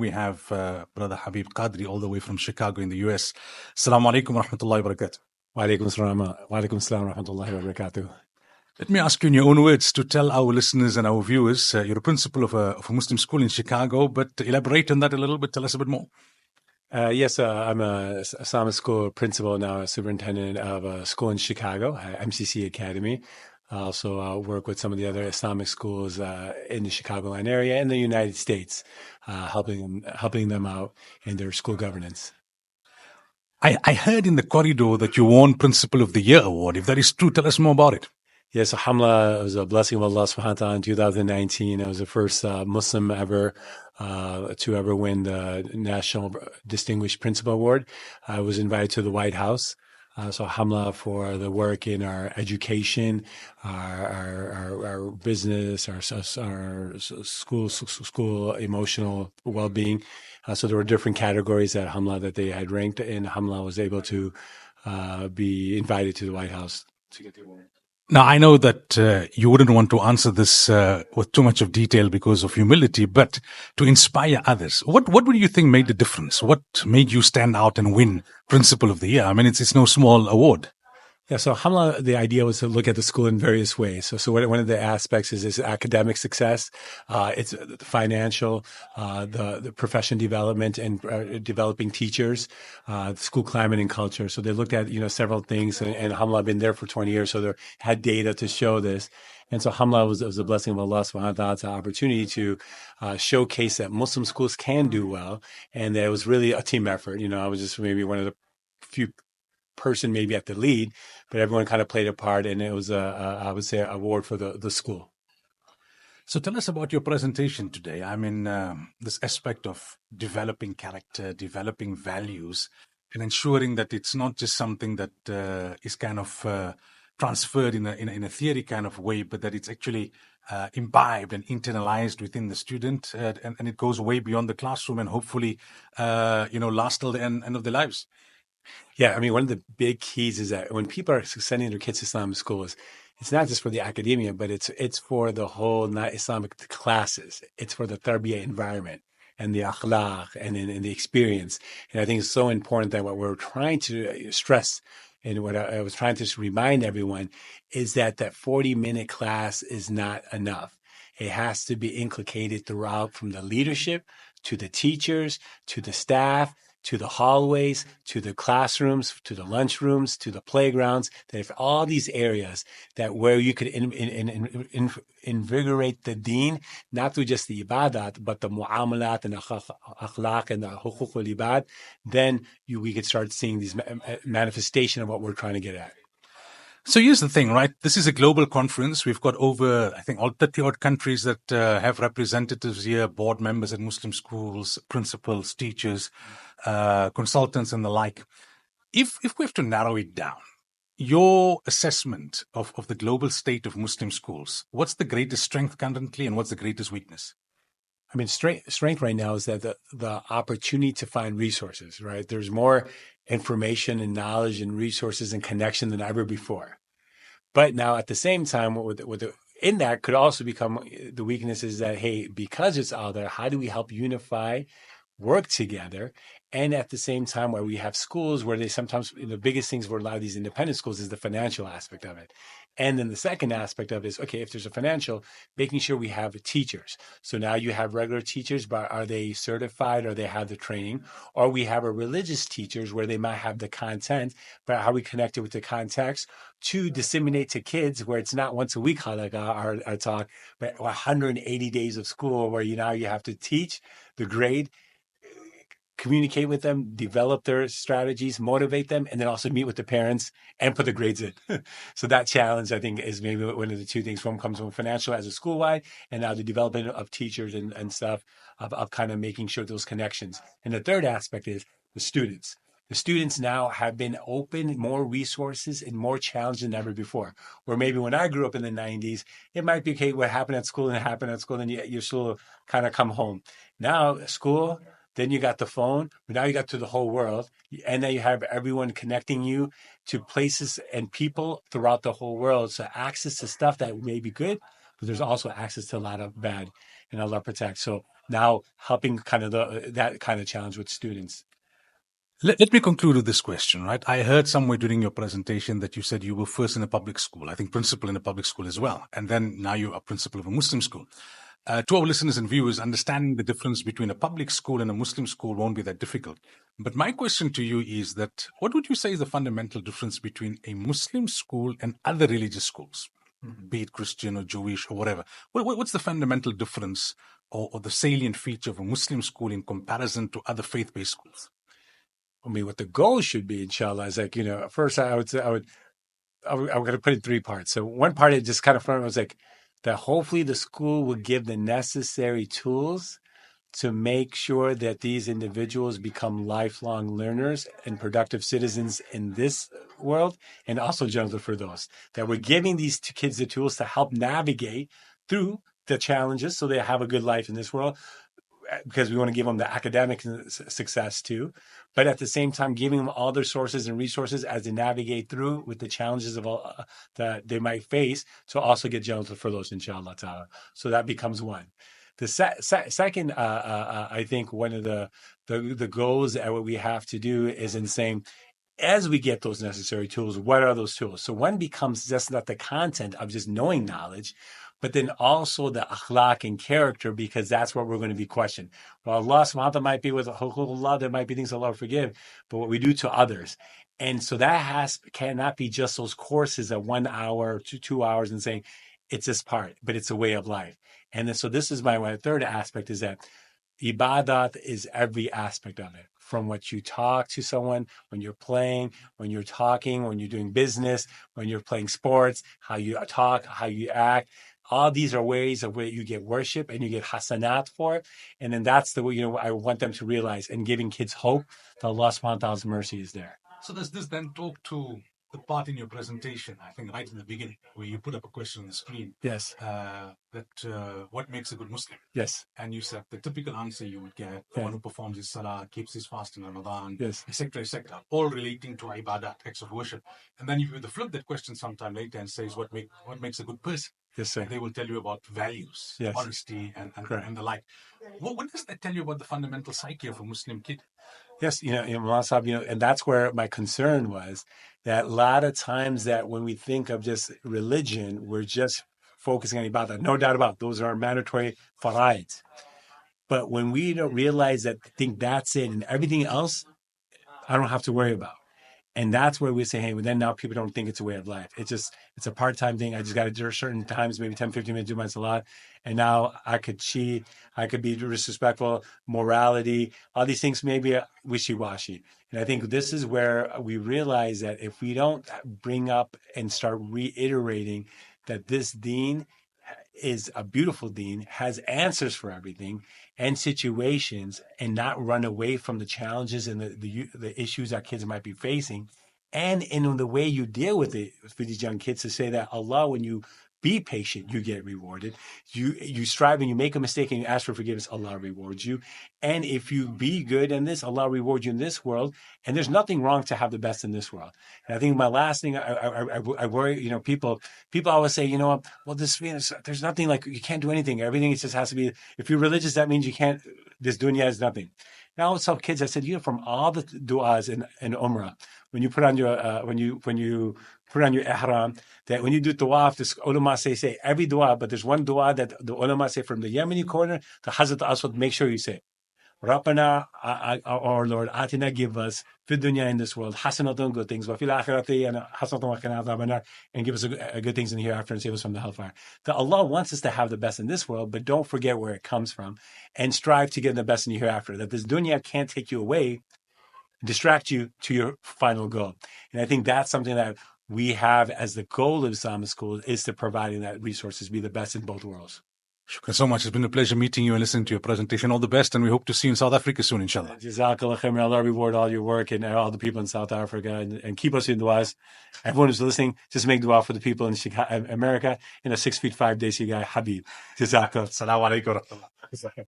we have Brother Habib Qadri all the way from Chicago in the US. Assalamu alaikum wa rahmatullahi wa barakatuh. Wa alaikum assalam wa rahmatullahi wa barakatuh. Let me ask you in your own words to tell our listeners and our viewers, you're a principal of a Muslim school in Chicago, but elaborate on that a little bit. Tell us a bit more. Yes, I'm a Islamic school principal now, superintendent of a school in Chicago, MCC Academy. I also work with some of the other Islamic schools in the Chicagoland area and the United States, helping them out in their school governance. I heard in the corridor that you won Principal of the Year award. If that is true, tell us more about it. Yes, alhamdulillah, it was a blessing of Allah subhanahu wa ta'ala in 2019. I was the first Muslim ever to ever win the National Distinguished Principal Award. I was invited to the White House. So alhamdulillah for the work in our education, our business, our school emotional well-being. So there were different categories that alhamdulillah that they had ranked, and alhamdulillah was able to be invited to the White House to get the award. Now, I know that you wouldn't want to answer this with too much of detail because of humility, but to inspire others, what do you think made the difference? What made you stand out and win Principal of the Year? I mean, it's no small award. Yeah, so alhamdulillah, the idea was to look at the school in various ways. So one of the aspects is academic success, it's the financial, the profession development and developing teachers, school climate and culture. So they looked at, several things, and alhamdulillah, I've been there for 20 years, so they had data to show this. And so alhamdulillah, it was a blessing of Allah subhanahu wa ta'ala, it's an opportunity to showcase that Muslim schools can do well, and that it was really a team effort. I was just maybe one of the few person maybe at the lead, but everyone kind of played a part, and it was I would say, an award for the school. So tell us about your presentation today. I mean, this aspect of developing character, developing values, and ensuring that it's not just something that is kind of transferred in a theory kind of way, but that it's actually imbibed and internalized within the student, and it goes way beyond the classroom, and hopefully, last till the end of their lives. Yeah, I mean, one of the big keys is that when people are sending their kids to Islamic schools, it's not just for the academia, but it's for the whole not Islamic classes. It's for the tarbiyah environment and the akhlaq and the experience. And I think it's so important that what we're trying to stress and what I was trying to remind everyone is that 40-minute class is not enough. It has to be inculcated throughout, from the leadership to the teachers to the staff, to the hallways, to the classrooms, to the lunchrooms, to the playgrounds, that if all these areas that where you could invigorate the deen, not through just the ibadat, but the mu'amalat and the akhlaq and the huquq al-ibad, then we could start seeing these manifestation of what we're trying to get at. So here's the thing, right? This is a global conference. We've got over, I think, all 30-odd countries that have representatives here, board members at Muslim schools, principals, teachers, consultants, and the like. If we have to narrow it down, your assessment of the global state of Muslim schools, what's the greatest strength currently and what's the greatest weakness? I mean, strength right now is that the opportunity to find resources, right? There's more information and knowledge and resources and connection than ever before. But now at the same time, in that could also become the weakness is that, hey, because it's out there, how do we help unify, work together? And at the same time, where we have schools where they sometimes, the biggest things for a lot of these independent schools is the financial aspect of it. And then the second aspect of it is, okay, if there's a financial, making sure we have teachers. So now you have regular teachers, but are they certified or they have the training? Or we have a religious teachers where they might have the content, but how we connect it with the context to disseminate to kids where it's not once a week, like our talk, but 180 days of school where you have to teach the grade, communicate with them, develop their strategies, motivate them, and then also meet with the parents and put the grades in. So that challenge, I think, is maybe one of the two things comes from financial as a school-wide, and now the development of teachers and stuff of kind of making sure those connections. And the third aspect is the students. The students now have been open, more resources and more challenged than ever before. Where maybe when I grew up in the 90s, it might be, okay, what happened at school and it happened at school, and you still kind of come home. Now, school, then you got the phone, but now you got to the whole world. And then you have everyone connecting you to places and people throughout the whole world. So access to stuff that may be good, but there's also access to a lot of bad. and Allah protect. So now helping kind of that kind of challenge with students. Let me conclude with this question, right? I heard somewhere during your presentation that you said you were first in a public school, I think principal in a public school as well. And then now you're a principal of a Muslim school. To our listeners and viewers, understanding the difference between a public school and a Muslim school won't be that difficult. But my question to you is that what would you say is the fundamental difference between a Muslim school and other religious schools, be it Christian or Jewish or whatever? What's the fundamental difference or the salient feature of a Muslim school in comparison to other faith-based schools? I mean, what the goal should be, inshallah, is like, first I'm going to put it in three parts. So one part, it just kind of was like that hopefully the school will give the necessary tools to make sure that these individuals become lifelong learners and productive citizens in this world, and also Jannah for those that we're giving these kids the tools to help navigate through the challenges so they have a good life in this world, because we want to give them the academic success too, but at the same time giving them all their sources and resources as they navigate through with the challenges of all that they might face to also get Jannah for those, inshallah ta'ala. So that becomes one. The second, I think one of the goals that what we have to do is in saying, as we get those necessary tools, what are those tools? So one becomes just not the content of just knowing knowledge, but then also the akhlaq and character, because that's what we're going to be questioned. Well, Allah subhanahu wa ta'ala might be with Allah, there might be things Allah will forgive, but what we do to others. And so that cannot be just those courses of 1 hour to 2 hours and saying it's this part, but it's a way of life. And then, so this is my third aspect, is that ibadat is every aspect of it, from what you talk to someone, when you're playing, when you're talking, when you're doing business, when you're playing sports, how you talk, how you act. All these are ways of where you get worship and you get hasanat for it. And then that's the way, I want them to realize, and giving kids hope that Allah subhanahu wa ta'ala's mercy is there. So does this then talk to the part in your presentation, I think right in the beginning, where you put up a question on the screen? Yes. What makes a good Muslim? Yes. And you said the typical answer you would get, the one who performs his salah, keeps his fast in Ramadan, yes, etc., all relating to ibadat, acts of worship. And then you flip that question sometime later and says, what makes a good person? Yes, sir. And they will tell you about values, yes, honesty, and the like. What does that tell you about the fundamental psyche of a Muslim kid? Yes, and that's where my concern was, that a lot of times that when we think of just religion, we're just focusing on ibadah. No doubt about it. Those are mandatory faraids. But when we don't realize that, think that's it, and everything else, I don't have to worry about. And that's where we say, hey, well, then now people don't think it's a way of life. It's a part-time thing. I just got to do certain times, maybe 10, 15 minutes, do my salat. And now I could cheat. I could be disrespectful, morality, all these things may be wishy-washy. And I think this is where we realize that if we don't bring up and start reiterating that this deen is a beautiful deen, has answers for everything and situations, and not run away from the challenges and the issues that kids might be facing. And in the way you deal with it for these young kids, to say that Allah, when you be patient, you get rewarded. You strive and you make a mistake and you ask for forgiveness, Allah rewards you. And if you be good in this, Allah rewards you in this world. And there's nothing wrong to have the best in this world. And I think my last thing, I worry, people always say, well, there's nothing, like you can't do anything. Everything just has to be, if you're religious, that means you can't, this dunya is nothing. Now I tell kids, I said, from all the du'as in Umrah, when you put on your when you put on your ihram, that when you do tawaf, this ulama say every dua, but there's one dua that the ulama say from the Yemeni corner to Hazrat Aswad, make sure you say, Rabbana, our Lord, atina, give us fid dunya, in this world, hasanatun, good things, wa fil akhirati, and hasanatun wa qina adhaban nar, and give us good things in the hereafter and save us from the hellfire. That Allah wants us to have the best in this world, but don't forget where it comes from, and strive to get the best in the hereafter. That this dunya can't take you away, distract you to your final goal. And I think that's something that we have as the goal of Islamic school, is to providing that resources, be the best in both worlds. Shukran so much. It's been a pleasure meeting you and listening to your presentation. All the best, and we hope to see you in South Africa soon, inshallah. Jazakallah khair. May Allah reward all your work and all the people in South Africa, and keep us in du'as. Everyone who's listening, just make dua for the people in America, in a 6'5" Desi guy, Habib. Jazakallah. Assalamu alaikum.